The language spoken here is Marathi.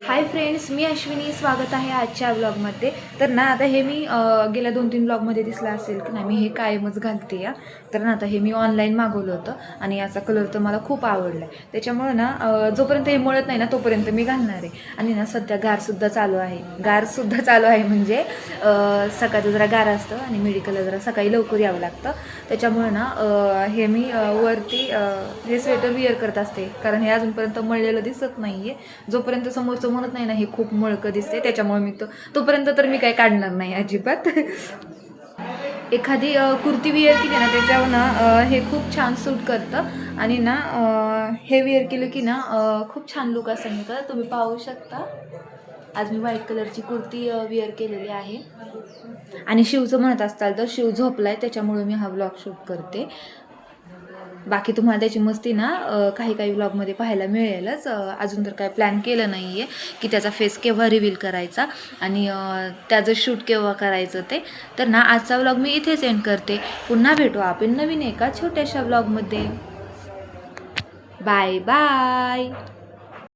हाय फ्रेंड्स, मी अश्विनी. स्वागत आहे आजच्या व्लॉगमध्ये. तर ना आता हे मी गेल्या 2-3 व्लॉगमध्ये दिसलं असेल की नाही, मी हे कायमच घालते या. तर ना आता हे मी ऑनलाईन मागवलं होतं आणि याचा कलर तर मला खूप आवडला आहे. त्याच्यामुळं ना जोपर्यंत हे मळत नाही ना तोपर्यंत मी घालणार आहे. आणि ना सध्या गारसुद्धा चालू आहे. म्हणजे सकाळचं जरा गार असतं आणि मेडिकलला जरा सकाळी लवकर यावं लागतं. त्याच्यामुळं ना हे मी वरती हे स्वेटर विअर करत असते, कारण हे अजूनपर्यंत मळलेलं दिसत नाही आहे. जोपर्यंत समोरचं म्हणत नाही ना हे खूप मळकं दिसते, त्याच्यामुळे मी तोपर्यंत तर मी काही काढणार नाही अजिबात. एखादी कुर्ती विअर केली ना त्याच्यावर ना हे खूप छान सूट करतं आणि ना हे विअर केलं की ना खूप छान लुक असं येतं. तुम्ही पाहू शकता. आज मी व्हाईट कलरची कुर्ती विअर केलेली आहे आणि शिवचं म्हणत असताल तर शिव झोपलाय, त्याच्यामुळे मी हा व्लॉग शूट करते. बाकी तुम्हाला त्याची मस्ती ना काही काही व्लॉगमध्ये पाहायला मिळेलच. अजून तर काय प्लॅन केलं नाही आहे की त्याचा फेस केव्हा रिव्हील करायचा आणि त्याचं शूट केव्हा करायचं ते. तर ना आजचा व्लॉग मी इथेच एंड करते. पुन्हा भेटू आपण नवीन एका छोट्याशा व्लॉगमध्ये. Bye bye.